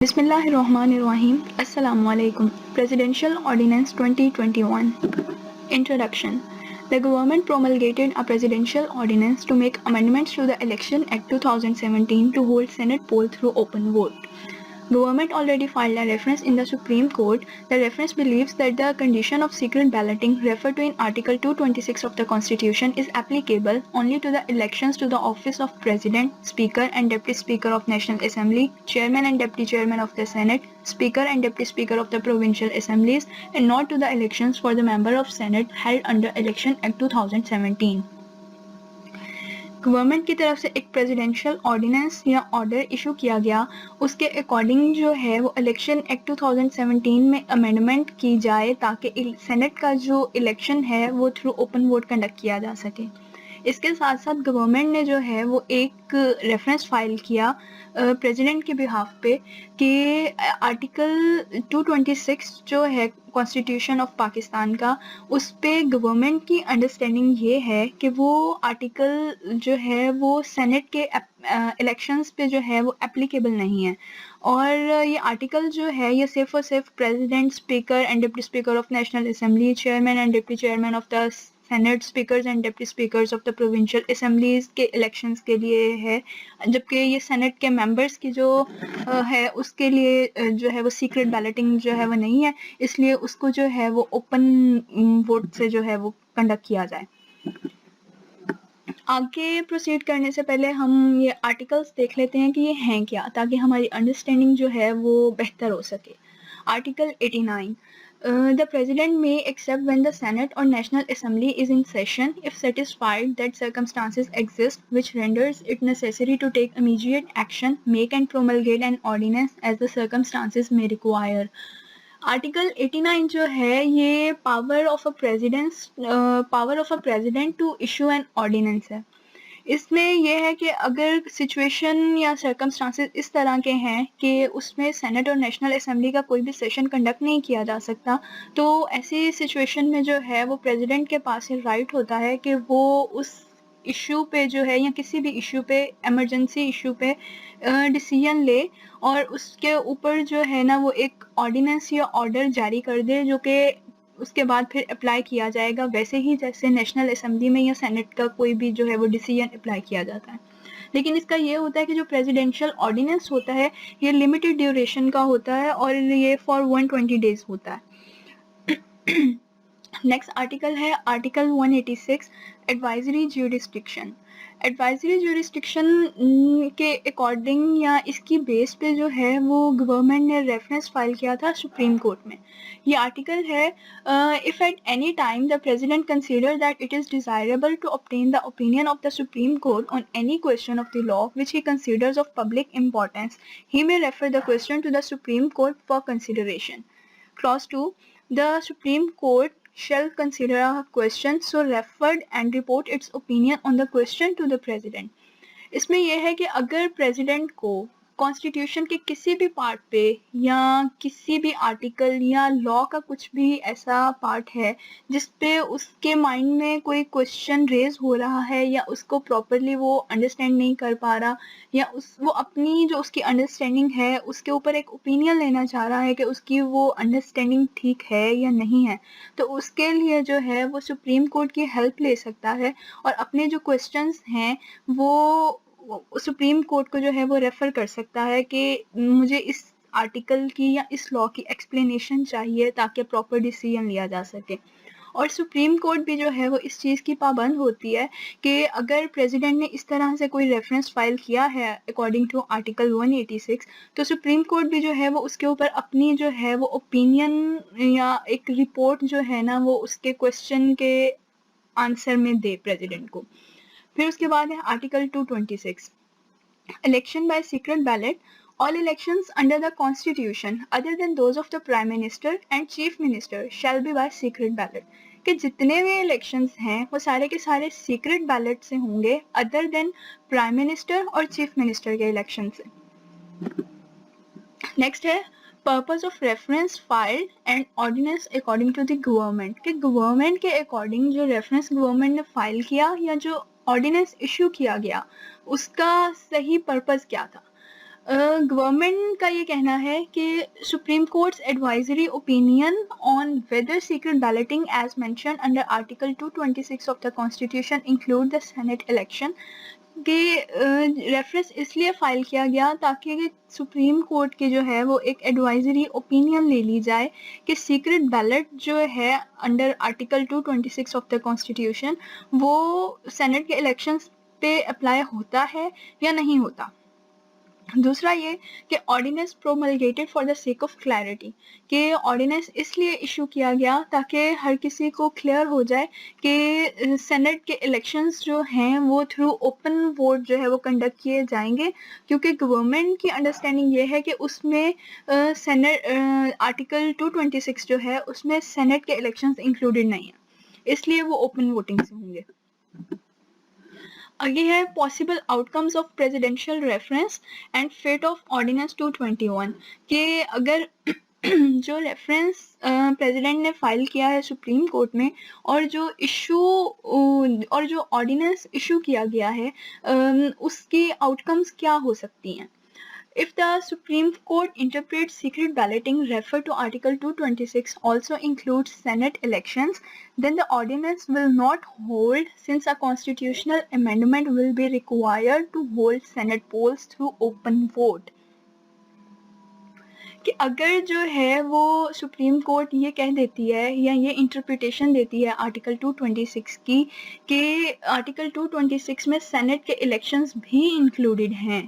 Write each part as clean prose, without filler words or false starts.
بسم اللہ الرحمن الرحیم. السلام علیکم. Presidential Ordinance 2021. Introduction. The government promulgated a presidential ordinance to make amendments to the Election Act 2017 to hold Senate poll through open vote. Government already filed a reference in the Supreme Court. The reference believes that the condition of secret balloting referred to in Article 226 of the Constitution is applicable only to the elections to the office of President, Speaker and Deputy Speaker of National Assembly, Chairman and Deputy Chairman of the Senate, Speaker and Deputy Speaker of the Provincial Assemblies, and not to the elections for the member of Senate held under Election Act 2017. Government کی طرف سے ایک presidential ordinance یا order issue کیا گیا. اس کے according جو ہے وہ الیکشن ایکٹ 2017 میں امینڈمنٹ کی جائے تاکہ سینٹ کا جو الیکشن ہے وہ تھرو اوپن ووٹ کنڈکٹ کیا جا سکے. اس کے ساتھ ساتھ گورنمنٹ نے جو ہے وہ ایک ریفرنس فائل کیا پریزیڈنٹ کے بہاف پہ کہ آرٹیکل 226 جو ہے کانسٹیٹیوشن آف پاکستان کا، اس پہ گورنمنٹ کی انڈرسٹینڈنگ یہ ہے کہ وہ آرٹیکل جو ہے وہ سینٹ کے الیکشنز پہ جو ہے وہ اپلیکیبل نہیں ہے، اور یہ آرٹیکل جو ہے یہ صرف اور صرف president, speaker and deputy speaker of national assembly, chairman and deputy chairman of the senate, speakers and deputy speakers of the provincial assemblies کے الیکشنز کے لیے ہے، جبکہ یہ سینٹ کے ممبرس کی جو ہے اس کے لیے جو ہے وہ سیکرٹ بیلٹنگ جو ہے وہ نہیں ہے، اس لیے اس کو جو ہے وہ اوپن ووٹ سے جو ہے وہ کنڈکٹ کیا جائے. آگے پروسیڈ کرنے سے پہلے ہم یہ آرٹیکلس دیکھ لیتے ہیں کہ یہ ہیں کیا، تاکہ ہماری انڈرسٹینڈنگ جو ہے وہ بہتر ہو سکے. Article 89. The President may, except when the Senate or National Assembly is in session, if satisfied that circumstances exist which renders it necessary to take immediate action, make and promulgate an ordinance as the circumstances may require. Article 89 جو ہے یہ power of a president to issue an ordinance ہے. اس میں یہ ہے کہ اگر سچویشن یا سرکمسٹانسز اس طرح کے ہیں کہ اس میں سینٹ اور نیشنل اسمبلی کا کوئی بھی سیشن کنڈکٹ نہیں کیا جا سکتا، تو ایسی سچویشن میں جو ہے وہ پریزیڈنٹ کے پاس یہ رائٹ ہوتا ہے کہ وہ اس ایشو پہ جو ہے یا کسی بھی ایشو پہ، ایمرجنسی ایشو پہ ڈیسیژن لے، اور اس کے اوپر جو ہے نا وہ ایک آرڈیننس یا آرڈر جاری کر دے جو کہ اس کے بعد پھر اپلائی کیا جائے گا، ویسے ہی جیسے نیشنل اسمبلی میں یا سینٹ کا کوئی بھی جو ہے وہ ڈیسیژن اپلائی کیا جاتا ہے. لیکن اس کا یہ ہوتا ہے کہ جو پریزیڈینشیل آرڈیننس ہوتا ہے یہ لمیٹڈ ڈیوریشن کا ہوتا ہے، اور یہ فار 120 days ہوتا ہے. نیکسٹ آرٹیکل ہے آرٹیکل 186. ایڈوائزری جیورسڈکشن. ایڈوائزری جیورسڈکشن کے اکارڈنگ یا اس کی بیس پہ جو ہے وہ گورنمنٹ نے ریفرنس فائل کیا تھا سپریم کورٹ میں. یہ آرٹیکل ہے if at any time the President consider that it is desirable to obtain the opinion of the Supreme Court on any question of the law which he considers of public importance, he may refer the question to the Supreme Court for consideration. Clause 2. The Supreme Court shall consider a question so referred and report its opinion on the question to the President. اس میں یہ ہے کہ اگر president کو constitution کے کسی بھی part پہ یا کسی بھی آرٹیکل یا لا کا کچھ بھی ایسا پارٹ ہے جس پہ اس کے مائنڈ میں کوئی کوشچن ریز ہو رہا ہے یا اس کو پراپرلی وہ انڈرسٹینڈ نہیں کر پا رہا، یا وہ اپنی جو اس کی انڈرسٹینڈنگ ہے اس کے اوپر ایک اوپینین لینا چاہ رہا ہے کہ اس کی وہ انڈرسٹینڈنگ ٹھیک ہے یا نہیں ہے، تو اس کے لیے جو ہے وہ سپریم کورٹ کی ہیلپ لے سکتا ہے، اور اپنے جو کوشچنس ہیں وہ سپریم کورٹ کو جو ہے وہ ریفر کر سکتا ہے کہ مجھے اس آرٹیکل کی یا اس لا کی ایکسپلینیشن چاہیے تاکہ پراپر ڈیسیژن لیا جا سکے. اور سپریم کورٹ بھی جو ہے وہ اس چیز کی پابند ہوتی ہے کہ اگر پریزیڈنٹ نے اس طرح سے کوئی ریفرنس فائل کیا ہے اکارڈنگ ٹو آرٹیکل 186، تو سپریم کورٹ بھی جو ہے وہ اس کے اوپر اپنی جو ہے وہ اوپینین یا ایک رپورٹ جو ہے نا وہ اس کے کوشچن کے آنسر میں دے پریزیڈنٹ کو. پھر اس کے بعد ہے article 226. Election by secret belt. All elections under the Constitution other than those of the Prime Minister and Chief Minister shall be by secret ballot. کہ جتنے بھی الیکشنز ہیں وہ سارے کے سارے سیکرٹ بیلٹ سے ہوں گے ادر دین پرائم منسٹر اور چیف منسٹر کے الیکشن سے. نیکسٹ ہے purpose of reference file and ordinance according to the government. کہ گورنمنٹ کے اکارڈنگ جو ریفرنس گورنمنٹ نے فائل کیا یا جو آرڈیننس ایشو کیا گیا اس کا صحیح پرپز کیا تھا. گورنمنٹ کا یہ کہنا ہے کہ supreme courts advisory opinion on whether secret belting as mention under article 226 of the constitution include the Saint election کہ ریفرنس اس لیے فائل کیا گیا تاکہ سپریم کورٹ کے جو ہے وہ ایک ایڈوائزری اوپینین لے لی جائے کہ سیکرٹ بیلٹ جو ہے under article 226 of the constitution وہ سینٹ کے الیکشنز پہ اپلائی ہوتا ہے یا نہیں ہوتا. دوسرا یہ کہ ordinance promulgated for the sake of clarity کہ آرڈیننس اس لیے ایشو کیا گیا تاکہ ہر کسی کو کلیئر ہو جائے کہ سینٹ کے الیکشنز جو ہیں وہ تھرو اوپن ووٹ جو ہے وہ کنڈکٹ کیے جائیں گے, کیونکہ گورنمنٹ کی انڈرسٹینڈنگ یہ ہے کہ اس میں سینٹ آرٹیکل 226 جو ہے اس میں سینٹ کے الیکشنز انکلوڈیڈ نہیں ہیں, اس لیے وہ اوپن ووٹنگ سے ہوں گے. آگے ہے possible out comes of presidential reference and fat of ordinance 221 کہ اگر جو ریفرنس پریزیڈنٹ نے فائل کیا ہے سپریم کورٹ میں اور جو ایشو اور جو آرڈیننس ایشو کیا گیا ہے اس کی آؤٹ کمز کیا ہو سکتی ہیں. If the Supreme Court interprets secret balloting refer to Article 226 also includes Senate elections, then the ordinance will not hold since a constitutional amendment will be required to hold Senate polls through open vote. کہ اگر جو ہے وہ supreme court یہ کہہ دیتی ہے یا یہ انٹرپریٹیشن دیتی ہے آرٹیکل 226 کی کہ آرٹیکل 226 میں سینٹ کے الیکشنز بھی انکلوڈیڈ ہیں,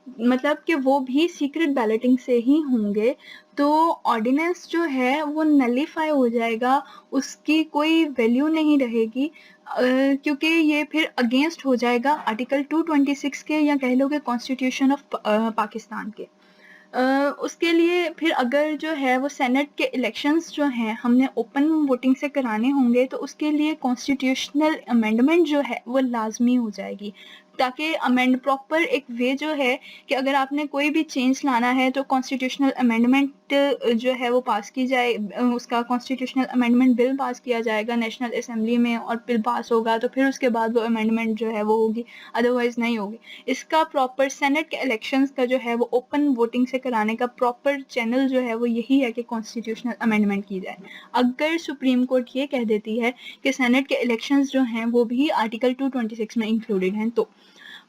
مطلب کہ وہ بھی سیکرٹ بیلٹنگ سے ہی ہوں گے, تو آرڈیننس جو ہے وہ نلیفائی ہو جائے گا, اس کی کوئی ویلیو نہیں رہے گی کیونکہ یہ پھر اگینسٹ ہو جائے گا آرٹیکل 226 کے یا کہہ لو کہ کانسٹیٹیوشن آف پاکستان کے. اس کے لیے پھر اگر جو ہے وہ سینٹ کے الیکشنز جو ہیں ہم نے اوپن ووٹنگ سے کرانے ہوں گے تو اس کے لیے کانسٹیٹیوشنل امینڈمنٹ جو ہے وہ لازمی ہو جائے گی, تاکہ امینڈ پراپر ایک وے جو ہے کہ اگر آپ نے کوئی بھی چینج لانا ہے تو کانسٹیٹیوشنل امینڈمنٹ جو ہے وہ پاس کی جائے, اس کا کانسٹیٹیوشنل امینڈمنٹ بل پاس کیا جائے گا نیشنل اسمبلی میں اور بل پاس ہوگا تو پھر اس کے بعد وہ امینڈمنٹ جو ہے وہ ہوگی, ادروائز نہیں ہوگی. اس کا پراپر سینٹ کے الیکشنز کا جو ہے وہ اوپن ووٹنگ سے کرانے کا پراپر چینل جو ہے وہ یہی ہے کہ کانسٹیٹیوشنل امینڈمنٹ کی جائے. اگر سپریم کورٹ یہ کہہ دیتی ہے کہ سینٹ کے الیکشنز جو ہیں وہ بھی آرٹیکل 226 میں انکلوڈیڈ ہیں, تو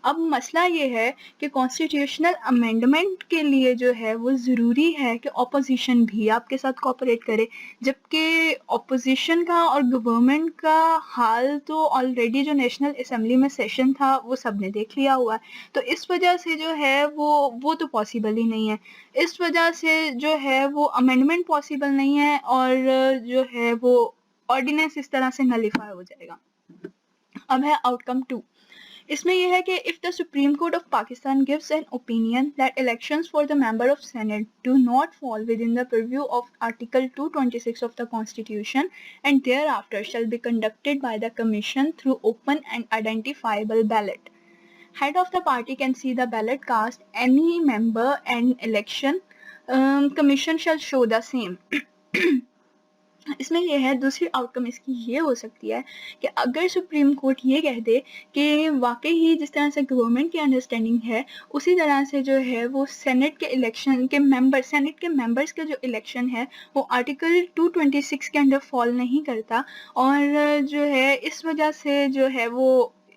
اب مسئلہ یہ ہے کہ کانسٹیٹیوشنل امینڈمنٹ کے لیے جو ہے وہ ضروری ہے کہ اپوزیشن بھی آپ کے ساتھ کوآپریٹ کرے, جبکہ اپوزیشن کا اور گورنمنٹ کا حال تو آلریڈی جو نیشنل اسمبلی میں سیشن تھا وہ سب نے دیکھ لیا ہوا ہے, تو اس وجہ سے جو ہے وہ تو پاسبل ہی نہیں ہے. اس وجہ سے جو ہے وہ امینڈمنٹ پاسبل نہیں ہے اور جو ہے وہ آرڈیننس اس طرح سے نلیفائی ہو جائے گا. اب ہے آؤٹ کم 2. اس میں یہ ہے کہ if the Supreme Court of Pakistan gives an opinion that elections for the member of Senate do not fall within the purview of Article 226 of the Constitution and thereafter shall be conducted by the Commission through open and identifiable ballot. Head of the party can see the ballot cast any member and election Commission shall show the same. اس میں یہ ہے دوسری out کم اس کی یہ ہو سکتی ہے کہ اگر سپریم کورٹ یہ کہہ دے کہ واقعی ہی جس طرح سے گورنمنٹ کی انڈرسٹینڈنگ ہے اسی طرح سے جو ہے وہ سینٹ کے الیکشن کے سینٹ کے ممبرس کے جو الیکشن ہے وہ آرٹیکل 226 کے انڈر فال نہیں کرتا, اور جو ہے اس وجہ سے جو ہے وہ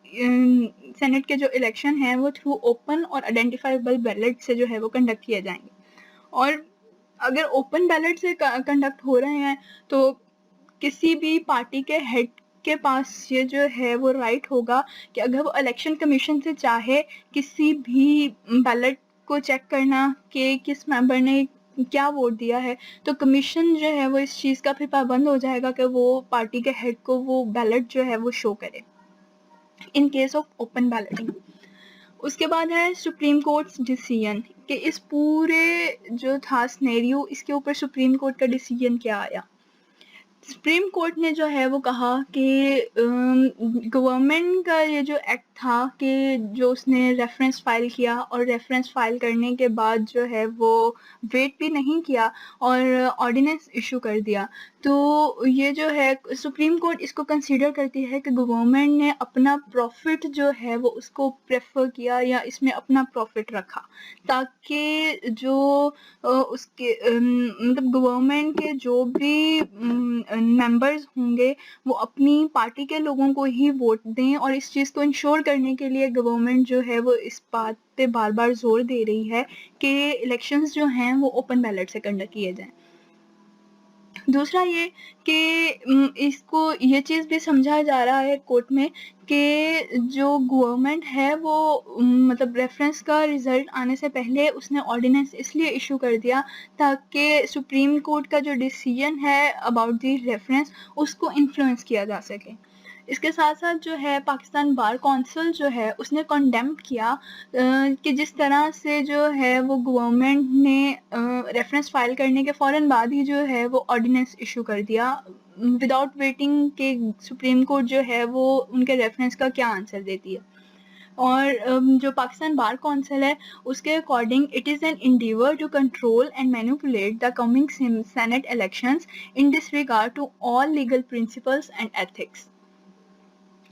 سینٹ کے جو الیکشن ہیں وہ تھرو اوپن اور آئیڈینٹیفائبل بیلٹ سے جو ہے وہ کنڈکٹ کیے جائیں گے. اور اگر اوپن بیلٹ سے کنڈکٹ ہو رہے ہیں تو کسی بھی پارٹی کے ہیڈ کے پاس یہ جو ہے وہ رائٹ ہوگا کہ اگر وہ الیکشن کمیشن سے چاہے کسی بھی بیلٹ کو چیک کرنا کہ کس ممبر نے کیا ووٹ دیا ہے, تو کمیشن جو ہے وہ اس چیز کا پھر پابند ہو جائے گا کہ وہ پارٹی کے ہیڈ کو وہ بیلٹ جو ہے وہ شو کرے in case of open balloting. اس کے بعد ہے سپریم کورٹس ڈیسیژن کہ اس پورے جو تھا سنیریو اس کے اوپر سپریم کورٹ کا ڈیسیژن کیا آیا. سپریم کورٹ نے جو ہے وہ کہا کہ گورنمنٹ کا یہ جو ایکٹ تھا کہ جو اس نے ریفرنس فائل کیا اور ریفرنس فائل کرنے کے بعد جو ہے وہ ویٹ بھی نہیں کیا اور آرڈیننس ایشو کر دیا. تو یہ جو ہے سپریم کورٹ اس کو کنسیڈر کرتی ہے کہ گورنمنٹ نے اپنا پروفٹ جو ہے وہ اس کو پریفر کیا یا اس میں اپنا پروفٹ رکھا تاکہ جو اس کے مطلب گورنمنٹ کے جو بھی ممبرز ہوں گے وہ اپنی پارٹی کے لوگوں کو ہی ووٹ دیں. اور اس چیز کو انشور کرنے کے لیے گورنمنٹ جو ہے وہ اس بات پہ بار بار زور دے رہی ہے کہ الیکشنز جو ہیں وہ اوپن بیلٹ سے کنڈکٹ کیے جائیں. دوسرا یہ کہ اس کو یہ چیز بھی سمجھا جا رہا ہے کورٹ میں کہ جو گورنمنٹ ہے وہ مطلب ریفرنس کا رزلٹ آنے سے پہلے اس نے آرڈیننس اس لیے ایشو کر دیا تاکہ سپریم کورٹ کا جو ڈیسیژن ہے اباؤٹ دی ریفرنس اس کو انفلوئنس کیا جا سکے. اس کے ساتھ ساتھ جو ہے پاکستان بار کونسل جو ہے اس نے کنڈیم کیا کہ جس طرح سے جو ہے وہ گورنمنٹ نے ریفرنس فائل کرنے کے فوراً بعد ہی جو ہے وہ آرڈیننس ایشو کر دیا وداؤٹ ویٹنگ کہ سپریم کورٹ جو ہے وہ ان کے ریفرنس کا کیا آنسر دیتی ہے. اور جو پاکستان بار کونسل ہے اس کے according it is an endeavour to control and manipulate the coming senate elections in disregard to all legal principles and ethics.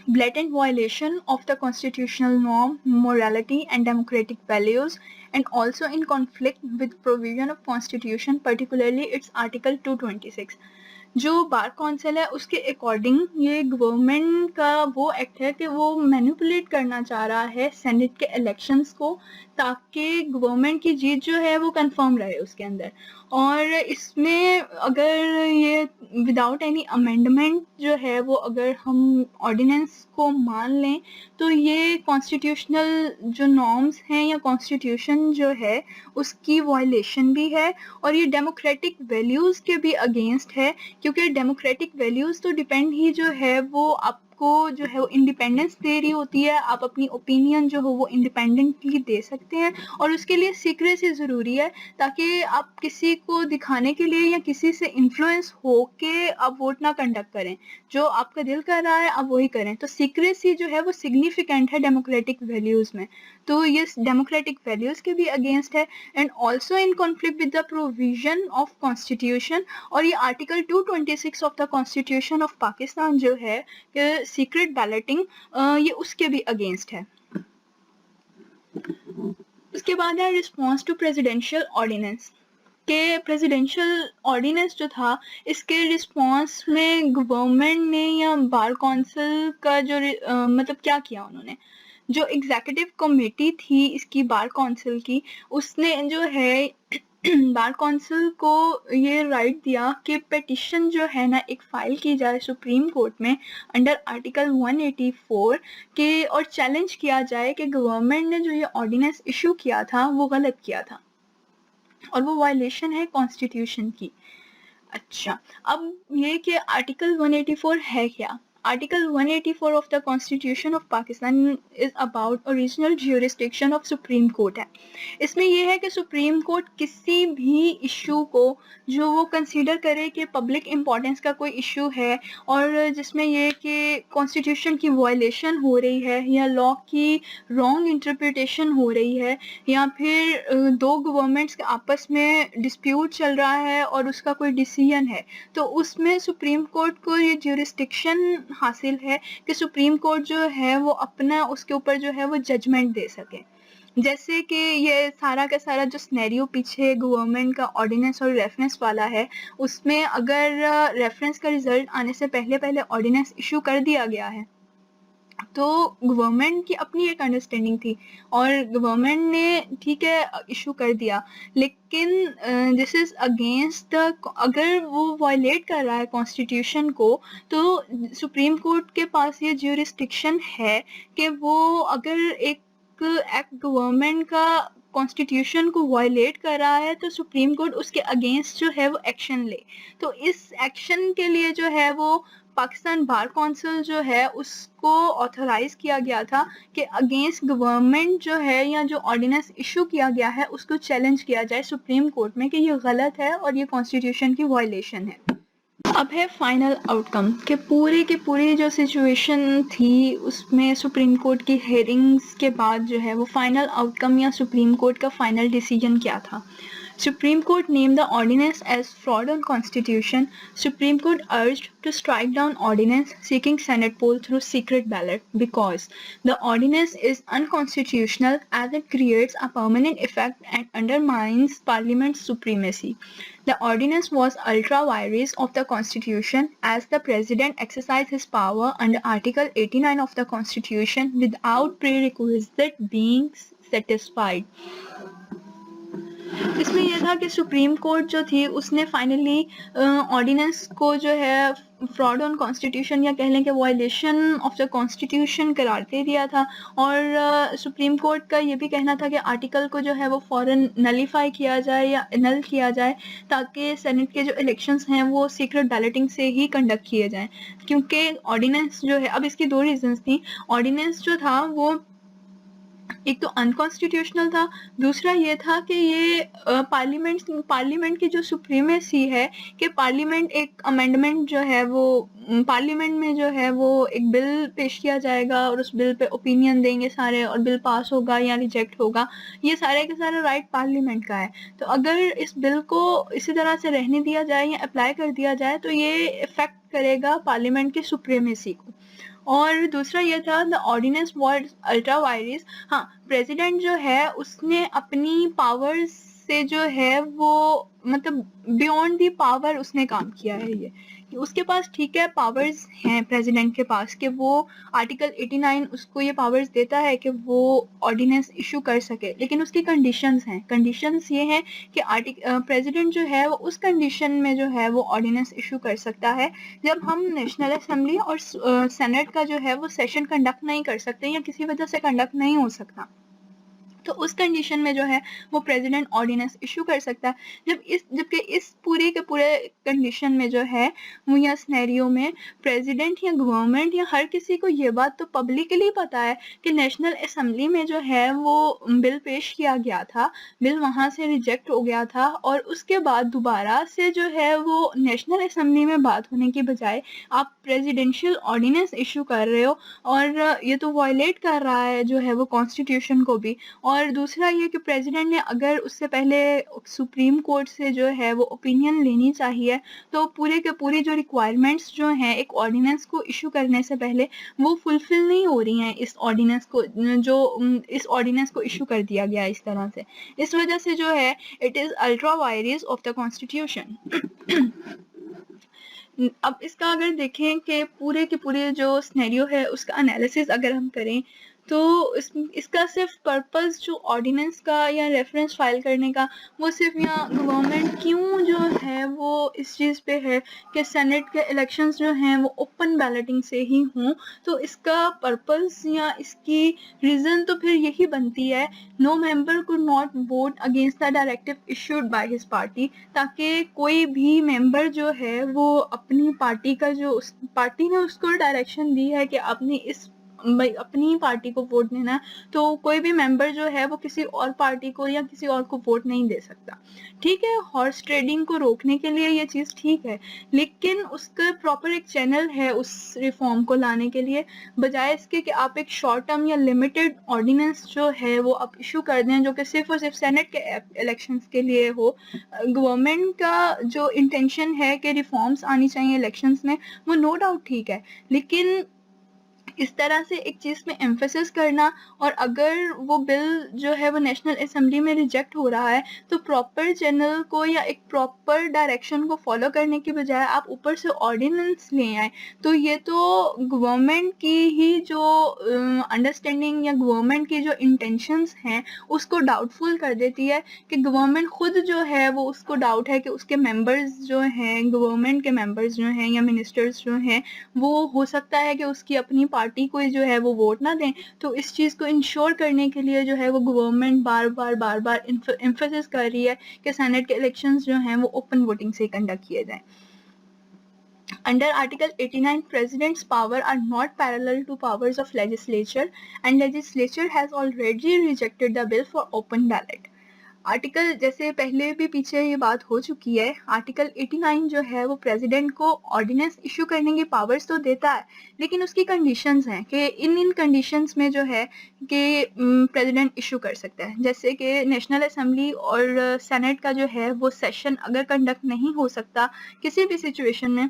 Blatant violation of the constitutional norm, morality and democratic values, and also in conflict with provision of constitution, particularly its article 226. جو bar council ہے اس کے according یہ government کا وہ act ہے کہ وہ مینیپولیٹ کرنا چاہ رہا ہے سینٹ کے الیکشنز کو تاکہ گورنمنٹ کی جیت جو ہے وہ کنفرم رہے اس کے اندر. اور اس میں اگر یہ وداؤٹ اینی امینڈمنٹ جو ہے وہ اگر ہم آرڈیننس کو مان لیں تو یہ کانسٹیٹیوشنل جو نارمز ہیں یا کانسٹیٹیوشن جو ہے اس کی وائلیشن بھی ہے اور یہ ڈیموکریٹک ویلیوز کے بھی اگینسٹ ہے کیونکہ ڈیموکریٹک ویلیوز تو ڈیپینڈ ہی جو ہے وہ آپ کو جو ہے وہ انڈیپینڈنس دے رہی ہوتی ہے. آپ اپنی اوپینین جو ہو وہ انڈیپینڈنٹلی دے سکتے ہیں اور اس کے لیے سیکریسی ضروری ہے تاکہ آپ کسی کو دکھانے کے لیے یا کسی سے انفلوئنس ہو کے آپ ووٹ نہ کنڈکٹ کریں. جو آپ کا دل کر رہا ہے آپ وہی کریں. تو سیکریسی جو ہے وہ سگنیفیکینٹ ہے ڈیموکریٹک ویلیوز میں. تو یہ ڈیموکریٹک ویلیوز کے بھی اگینسٹ ہے and also in conflict with the provision of constitution. اور یہ article 226 of the constitution of Pakistan جو ہے کہ سیکرٹ بیلٹنگ یہ اس کے بھی اگینسٹ ہے. اس کے بعد ہے رسپانس ٹو پریزیڈینشیل آرڈیننس کہ پریزیڈینشیل آرڈیننس جو تھا اس کے رسپانس میں گورنمنٹ نے یا بار کونسل کا جو مطلب کیا کیا انہوں نے جو ایگزیکٹو کمیٹی تھی اس کی بار کونسل کی اس نے جو ہے بار کونسل کو یہ رائٹ دیا کہ پیٹیشن جو ہے نا ایک فائل کی جائے سپریم کورٹ میں انڈر آرٹیکل 184 کہ اور چیلنج کیا جائے کہ گورنمنٹ نے جو یہ آرڈیننس ایشو کیا تھا وہ غلط کیا تھا اور وہ وائلیشن ہے کانسٹیٹیوشن کی. اچھا اب یہ کہ آرٹیکل 184 ہے کیا. Article 184 of the constitution of Pakistan is about original jurisdiction of supreme court ہے. اس میں یہ ہے کہ سپریم کورٹ کسی بھی ایشو کو جو وہ کنسیڈر کرے کہ پبلک امپورٹنس کا کوئی ایشو ہے اور جس میں یہ کہ کانسٹیٹیوشن کی وائلیشن ہو رہی ہے یا لا کی رانگ انٹرپریٹیشن ہو رہی ہے یا پھر دو گورنمنٹس کے آپس میں ڈسپیوٹ چل رہا ہے اور اس کا کوئی ڈیسیژن ہے تو اس میں سپریم کورٹ کو یہ جیورسڈکشن حاصل ہے کہ سپریم کورٹ جو ہے وہ اپنا اس کے اوپر جو ہے وہ ججمنٹ دے سکے. جیسے کہ یہ سارا کا سارا جو سنیریو پیچھے گورنمنٹ کا آرڈیننس اور ریفرنس والا ہے اس میں اگر ریفرنس کا رزلٹ آنے سے پہلے آرڈیننس ایشو کر دیا گیا ہے تو گورنمنٹ کی اپنی ایک انڈرسٹینڈنگ تھی اور گورنمنٹ نے ٹھیک ہے ایشو کر دیا لیکن دس از اگینسٹ اگر وہ وائلیٹ کر رہا ہے کانسٹیٹیوشن کو تو سپریم کورٹ کے پاس یہ جیورسڈکشن ہے کہ وہ اگر ایک ایکٹ گورنمنٹ کا کانسٹیٹیوشن کو وائلیٹ کر رہا ہے تو سپریم کورٹ اس کے اگینسٹ جو ہے وہ ایکشن لے. تو اس ایکشن کے لیے جو ہے وہ پاکستان بار کونسل جو ہے اس کو آتھورائز کیا گیا تھا کہ اگینسٹ گورنمنٹ جو ہے یا جو آرڈیننس ایشو کیا گیا ہے اس کو چیلنج کیا جائے سپریم کورٹ میں کہ یہ غلط ہے اور یہ کانسٹیٹیوشن کی وائلیشن ہے. اب ہے فائنل آؤٹ کم کہ پورے کی پوری جو سچویشن تھی اس میں سپریم کورٹ کی ہیئرنگز کے بعد جو ہے وہ فائنل آؤٹ کم یا سپریم کورٹ کا فائنل ڈیسیجن کیا تھا. Supreme Court named the ordinance as fraud on Constitution. Supreme Court urged to strike down ordinance seeking Senate poll through secret ballot because the ordinance is unconstitutional as it creates a permanent effect and undermines Parliament's supremacy. The ordinance was ultra vires of the Constitution as the President exercised his power under Article 89 of the Constitution without prerequisite being satisfied. اس میں یہ تھا کہ supreme court جو تھی اس نے finally ordinance کو جو ہے فراڈ آن کانسٹیٹیوشن یا کہہ لیں کہ وائلیشن آف دا کانسٹیٹیوشن قرار دے دیا تھا، اور سپریم کورٹ کا یہ بھی کہنا تھا کہ آرٹیکل کو جو ہے وہ فوراً نلیفائی کیا جائے یا نل کیا جائے تاکہ سینٹ کے جو الیکشنز ہیں وہ سیکرٹ بیلٹنگ سے ہی کنڈکٹ کیے جائیں، کیونکہ آرڈیننس جو ہے، اب اس کی دو ریزنس تھیں. آرڈیننس جو تھا وہ ایک تو انکانسٹیٹیوشنل تھا، دوسرا یہ تھا کہ یہ پارلیمنٹ کی جو سپریمیسی ہے کہ پارلیمنٹ ایک امینڈمنٹ جو ہے وہ پارلیمنٹ میں جو ہے وہ ایک بل پیش کیا جائے گا اور اس بل پہ اوپینین دیں گے سارے اور بل پاس ہوگا یا ریجیکٹ ہوگا، یہ سارے کے سارے رائٹ پارلیمنٹ کا ہے. تو اگر اس بل کو اسی طرح سے رہنے دیا جائے یا اپلائی کر دیا جائے تو یہ افیکٹ کرے گا پارلیمنٹ کی سپریمیسی کو. اور دوسرا یہ تھا دا آرڈیننس واز الٹرا وائرس. ہاں، پریزیڈنٹ جو ہے اس نے اپنی پاورز سے جو ہے وہ مطلب بیونڈ دی پاور اس نے کام کیا ہے. یہ کہ اس کے پاس ٹھیک ہے پاورز ہیں پریزیڈنٹ کے پاس کہ وہ آرٹیکل 89 اس کو یہ پاورز دیتا ہے کہ وہ آرڈیننس ایشو کر سکے، لیکن اس کی کنڈیشنز ہیں. کنڈیشنز یہ ہیں کہ پریزیڈنٹ جو ہے وہ اس کنڈیشن میں جو ہے وہ آرڈیننس ایشو کر سکتا ہے جب ہم نیشنل اسمبلی اور سینٹ کا جو ہے وہ سیشن کنڈکٹ نہیں کر سکتے یا کسی وجہ سے کنڈکٹ نہیں ہو سکتا، تو اس کنڈیشن میں جو ہے وہ پریزیڈنٹ آرڈیننس ایشو کر سکتا ہے. جبکہ اس پورے کے پورے کنڈیشن میں جو ہے وہ یا سنیریو میں پریزیڈنٹ یا گورنمنٹ یا ہر کسی کو یہ بات تو پبلکلی پتا ہے کہ نیشنل اسمبلی میں جو ہے وہ بل پیش کیا گیا تھا، بل وہاں سے ریجیکٹ ہو گیا تھا، اور اس کے بعد دوبارہ سے جو ہے وہ نیشنل اسمبلی میں بات ہونے کی بجائے آپ پریزیڈینشیل آرڈیننس ایشو کر رہے ہو، اور یہ تو وائلیٹ کر رہا ہے جو ہے وہ کانسٹیٹیوشن کو بھی. اور دوسرا یہ کہ پریزیڈنٹ نے اگر اس سے پہلے سپریم کورٹ سے جو ہے وہ اوپینین لینی چاہیے تو پورے کے پوری جو ریکوائرمنٹس جو ہیں ایک آرڈیننس کو ایشو کرنے سے پہلے وہ فلفل نہیں ہو رہی ہیں اس آرڈیننس کو ایشو کر دیا گیا اس طرح سے. اس وجہ سے جو ہے it is ultra virus of the constitution. اب اس کا اگر دیکھیں کہ پورے کے پورے جو سنیریو ہے اس کا انالیسس اگر ہم کریں تو اس کا صرف پرپز جو آرڈیننس کا یا ریفرنس فائل کرنے کا وہ صرف یہاں گورنمنٹ کیوں جو ہے وہ اس چیز پہ ہے کہ سینٹ کے الیکشنز جو ہیں وہ اوپن بیلٹنگ سے ہی ہوں، تو اس کا پرپز یا اس کی ریزن تو پھر یہی بنتی ہے نو ممبر could not vote against the directive issued by his party، تاکہ کوئی بھی ممبر جو ہے وہ اپنی پارٹی کا جو پارٹی نے اس کو ڈائریکشن دی ہے کہ اپنی پارٹی کو ووٹ دینا ہے تو کوئی بھی ممبر جو ہے وہ کسی اور پارٹی کو یا کسی اور کو ووٹ نہیں دے سکتا. ٹھیک ہے، ہارس ٹریڈنگ کو روکنے کے لیے یہ چیز ٹھیک ہے، لیکن اس کا پراپر ایک چینل ہے اس ریفارم کو لانے کے لیے، بجائے اس کے کہ آپ ایک شارٹ ٹرم یا لمیٹڈ آرڈیننس جو ہے وہ آپ ایشو کر دیں جو کہ صرف اور صرف سینٹ کے الیکشنز کے لیے ہو. گورنمنٹ کا جو انٹینشن ہے کہ ریفارمز آنی چاہیے الیکشنز میں وہ نو ڈاؤٹ ٹھیک ہے، لیکن اس طرح سے ایک چیز میں ایمفیسس کرنا، اور اگر وہ بل جو ہے وہ نیشنل اسمبلی میں ریجیکٹ ہو رہا ہے تو پراپر چینل کو یا ایک پراپر ڈائریکشن کو فالو کرنے کی بجائے آپ اوپر سے آرڈیننس لے آئیں، تو یہ تو گورنمنٹ کی ہی جو انڈرسٹینڈنگ یا گورنمنٹ کی جو انٹینشنز ہیں اس کو ڈاؤٹ فل کر دیتی ہے کہ گورنمنٹ خود جو ہے وہ اس کو ڈاؤٹ ہے کہ اس کے ممبرز جو ہیں، گورنمنٹ کے ممبرز جو ہیں یا منسٹرز جو ہیں، وہ ہو سکتا ہے کہ اس کی اپنی پارٹی کو جو ہے وہ ووٹ نہ دیں. تو اس چیز کو انشور کرنے کے لیے جو ہے وہ گورنمنٹ بار بار ایمفیسس کر رہی ہے کہ سینٹ کے الیکشنز جو ہیں وہ اوپن ووٹنگ سے کنڈکٹ کیے جائیں. Under Article 89, President's powers are not parallel to powers of legislature, and legislature has already rejected the bill for open ballot. Article جیسے پہلے بھی پیچھے یہ بات ہو چکی ہے, آرٹیکل 89 جو ہے وہ پریزیڈنٹ کو آرڈیننس ایشو کرنے کی پاورز تو دیتا ہے, لیکن اس کی کنڈیشنز ہیں کہ ان کنڈیشنز میں جو ہے کہ پریزیڈنٹ ایشو کر سکتا ہے, جیسے کہ نیشنل اسمبلی اور سینٹ کا جو ہے وہ سیشن اگر کنڈکٹ نہیں ہو سکتا کسی بھی سچویشن میں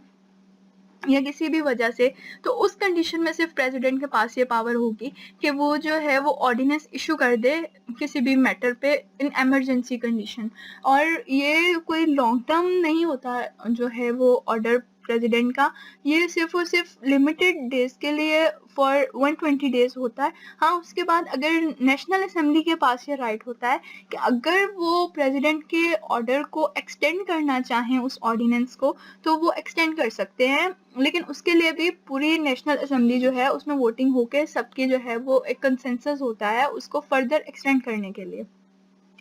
یا کسی بھی وجہ سے, تو اس کنڈیشن میں صرف پریزیڈنٹ کے پاس یہ پاور ہوگی کہ وہ جو ہے وہ آرڈیننس ایشو کر دے کسی بھی میٹر پہ ان ایمرجنسی کنڈیشن. اور یہ کوئی لانگ ٹرم نہیں ہوتا جو ہے وہ آرڈر پریزیڈنٹ کا, یہ صرف اور صرف لمیٹڈ ڈیز کے لیے فار 120 ڈیز ہوتا ہے. ہاں اس کے بعد اگر نیشنل اسمبلی کے پاس یہ رائٹ ہوتا ہے کہ اگر وہ پریزیڈنٹ کے آرڈر کو ایکسٹینڈ کرنا چاہیں اس آرڈیننس کو تو وہ ایکسٹینڈ کر سکتے ہیں, لیکن اس کے لیے بھی پوری نیشنل اسمبلی جو ہے اس میں ووٹنگ ہو کے سب کی جو ہے وہ ایک کنسنسس ہوتا ہے اس کو فردر ایکسٹینڈ کرنے کے لیے.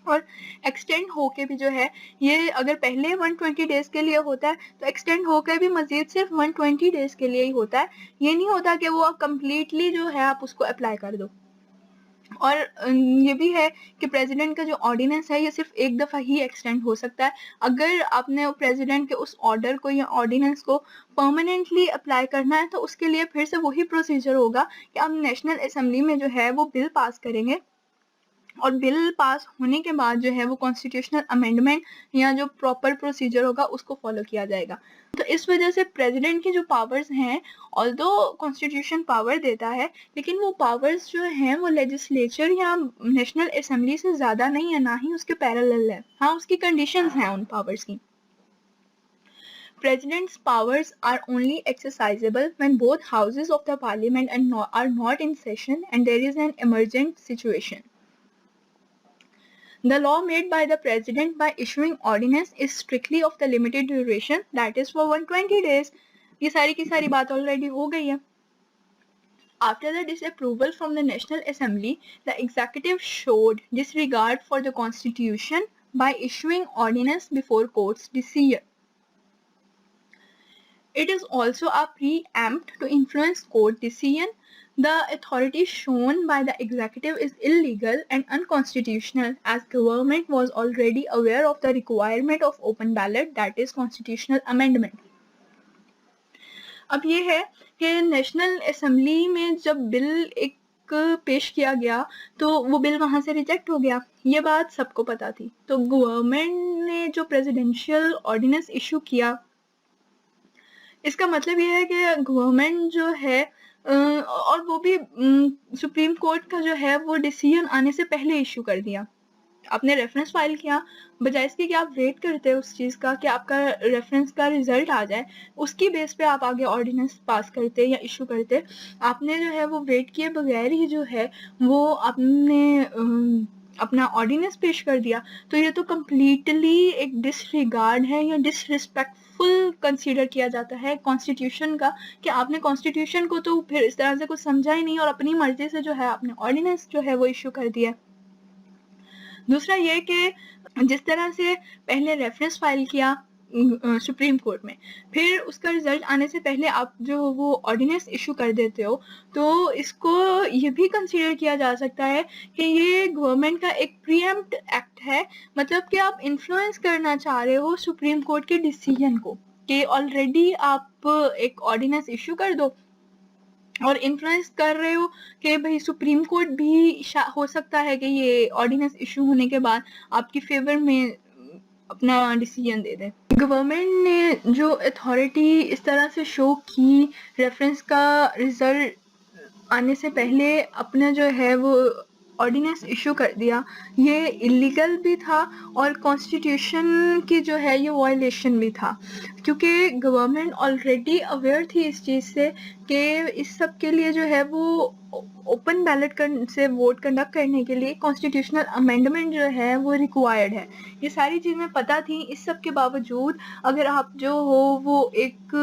اور ایکسٹینڈ ہو کے بھی جو ہے یہ اگر پہلے 120 ڈیز کے لیے ہوتا ہے تو ایکسٹینڈ ہو کے بھی مزید صرف 120 ڈیز کے لیے ہی ہوتا ہے, یہ نہیں ہوتا کہ وہ کمپلیٹلی جو ہے آپ اس کو اپلائی کر دو. اور یہ بھی ہے کہ پریزیڈنٹ کا جو آرڈیننس ہے یہ صرف ایک دفعہ ہی ایکسٹینڈ ہو سکتا ہے. اگر آپ نے پریزیڈنٹ کے اس آرڈر کو یا آرڈیننس کو پرماننٹلی اپلائی کرنا ہے تو اس کے لیے پھر سے وہی پروسیجر ہوگا کہ آپ نیشنل اسمبلی میں جو ہے وہ بل پاس کریں گے, اور بل پاس ہونے کے بعد جو ہے وہ کانسٹیٹیوشنل امینڈمنٹ یا جو پراپر پروسیجر ہوگا اس کو فالو کیا جائے گا. تو اس وجہ سے پریزیڈنٹ کی جو پاورز ہیں آلدو کانسٹیٹیوشن پاور دیتا ہے, لیکن وہ پاورز جو ہیں وہ لیجسلیچر یا نیشنل اسمبلی سے زیادہ نہیں ہے, نہ ہی اس کے پیرالل ہے. ہاں اس کی کنڈیشنز ہیں ان پاورز کی. President's powers are only exercisable when both houses of the parliament are not in session and there is an emergent situation. The law made by the president by issuing ordinance is strictly of the limited duration, that is for 120 days. یہ ساری کی ساری بات already ہو گئی ہے. After the disapproval from the National Assembly, the executive showed disregard for the constitution by issuing ordinance before court's decision. It is also a preempt to influence court decision. The authority shown by the executive is illegal and unconstitutional as government was already aware of the requirement of open ballot, that is constitutional amendment. اب یہ ہے کہ national assembly میں جب بل ایک پیش کیا گیا تو وہ بل وہاں سے ریجیکٹ ہو گیا, یہ بات سب کو پتا تھی. تو گورنمنٹ نے جو پریزیڈینشیل آرڈیننس ایشو کیا اس کا مطلب یہ ہے کہ گورنمنٹ جو ہے اور وہ بھی سپریم کورٹ کا جو ہے وہ ڈیسیژن آنے سے پہلے ایشو کر دیا. آپ نے ریفرنس فائل کیا, بجائے اس کے کہ آپ ویٹ کرتے اس چیز کا کہ آپ کا ریفرنس کا ریزلٹ آ جائے, اس کی بیس پہ آپ آگے آرڈیننس پاس کرتے یا ایشو کرتے, آپ نے جو ہے وہ ویٹ کیے بغیر ہی جو ہے وہ آپ نے اپنا آرڈیننس پیش کر دیا. تو یہ تو کمپلیٹلی ایک ڈس ریگارڈ ہے یا ڈس ریسپیکٹ فل کنسیڈر کیا جاتا ہے کانسٹیٹیوشن کا, کہ آپ نے کانسٹیٹیوشن کو تو پھر اس طرح سے کچھ سمجھا ہی نہیں اور اپنی مرضی سے جو ہے آپ نے آرڈیننس جو ہے وہ ایشو کر دیا. دوسرا یہ کہ جس طرح سے پہلے ریفرنس فائل کیا سپریم کورٹ میں, پھر اس کا رزلٹ آنے سے پہلے آپ جو وہ آرڈیننس ایشو کر دیتے ہو, تو اس کو یہ بھی کنسیڈر کیا جا سکتا ہے کہ یہ گورنمنٹ کا ایک پریمپٹ ایکٹ ہے. مطلب کہ آپ انفلوئنس کرنا چاہ رہے ہو سپریم کورٹ کے ڈیسیژن کو کہ آلریڈی آپ ایک آرڈیننس ایشو کر دو, اور انفلوئنس کر رہے ہو کہ بھئی سپریم کورٹ بھی ہو سکتا ہے کہ یہ آرڈیننس ایشو ہونے کے بعد آپ کی فیور میں اپنا ڈیسیژن دے دے. گورنمنٹ نے جو اتھارٹی اس طرح سے شو کی ریفرنس کا رزلٹ آنے سے پہلے اپنا جو ہے وہ آرڈیننس ایشو کر دیا, یہ اللیگل بھی تھا اور کانسٹیٹیوشن کی جو ہے یہ وائلیشن بھی تھا, کیونکہ گورنمنٹ آلریڈی اویئر تھی اس چیز سے کہ اس سب کے لیے جو ہے وہ اوپن بیلٹ سے ووٹ کنڈکٹ کرنے کے لیے کانسٹیٹیوشنل امینڈمنٹ جو ہے وہ ریکوائرڈ ہے. یہ ساری چیزیں پتہ تھیں, اس سب کے باوجود اگر آپ جو ہو وہ ایک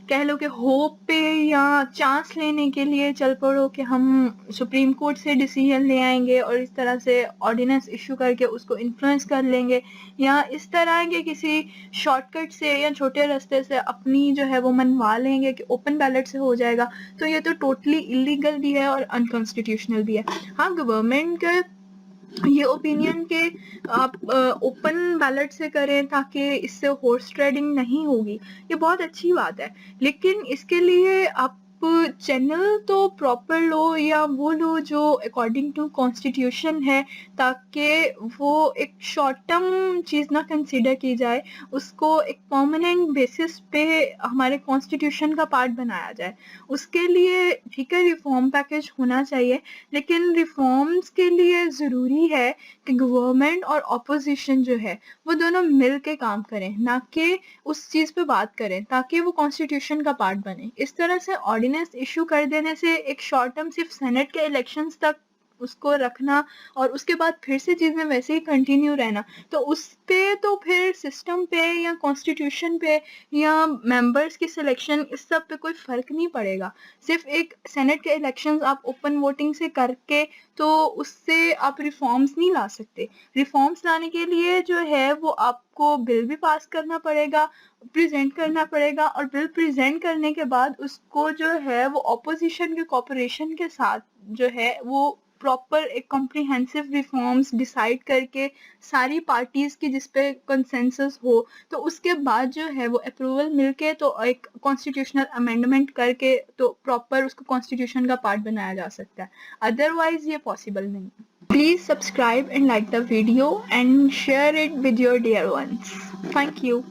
کہہ لو کہ ہوپ پہ یا چانس لینے کے لیے چل پڑو کہ ہم سپریم کورٹ سے ڈیسیژن لے آئیں گے اور اس طرح سے آرڈیننس ایشو کر کے اس کو انفلوئنس کر لیں گے, یا اس طرح کے کسی شارٹ کٹ سے یا چھوٹے راستے سے اپنی جو ہے وہ منوا لیں گے کہ اوپن بیلٹ سے ہو جائے گا, تو یہ تو ٹوٹلی اللیگل بھی ہے اور انکانسٹیٹیوشنل بھی ہے. ہاں گورنمنٹ یہ اوپینین کہ آپ اوپن بیلٹ سے کریں تاکہ اس سے ہارس ٹریڈنگ نہیں ہوگی، یہ بہت اچھی بات ہے، لیکن اس کے لیے آپ چینل تو پراپر لو یا وہ لو جو اکارڈنگ ٹو کانسٹیٹیوشن ہے، تاکہ وہ ایک شارٹ ٹرم چیز نہ کنسیڈر کی جائے، اس کو ایک پرماننٹ بیسس پہ ہمارے کانسٹیٹیوشن کا پارٹ بنایا جائے۔ اس کے لیے ٹھیک ہے ریفارم پیکج ہونا چاہیے، لیکن ریفارمز کے لیے ضروری ہے کہ گورنمنٹ اور اپوزیشن جو ہے وہ دونوں مل کے کام کریں، نہ کہ اس چیز پہ بات کریں تاکہ وہ کانسٹیٹیوشن کا پارٹ بنے۔ اس طرح سے آرڈیننس ایشو کر دینے سے ایک شارٹ ٹرم صرف سینٹ کے الیکشنز تک اس کو رکھنا اور اس کے بعد پھر سے چیزیں ویسے ہی کنٹینیو رہنا، تو اس پہ تو پھر سسٹم پہ یا کانسٹیٹیوشن پہ یا ممبرس کی سلیکشن اس سب پہ کوئی فرق نہیں پڑے گا۔ صرف ایک سینٹ کے الیکشنز آپ اوپن ووٹنگ سے کر کے تو اس سے آپ ریفارمز نہیں لا سکتے۔ ریفارمز لانے کے لیے جو ہے وہ آپ کو بل بھی پاس کرنا پڑے گا، پریزنٹ کرنا پڑے گا، اور بل پریزنٹ کرنے کے بعد اس کو جو ہے وہ اپوزیشن کے کوپریشن کے ساتھ جو ہے وہ پراپر ایک کمپریہنسو ریفارمز ڈیسائیڈ کر کے ساری پارٹیز کی جس پہ کنسنسس ہو، تو اس کے بعد جو ہے وہ اپروول مل کے تو ایک کانسٹیٹیوشنل امینڈمنٹ کر کے تو پراپر اس کو کانسٹیٹیوشن کا پارٹ بنایا جا سکتا ہے، ادروائز یہ پاسبل نہیں ہے۔ Please subscribe and like the video and share it with your dear ones. Thank you.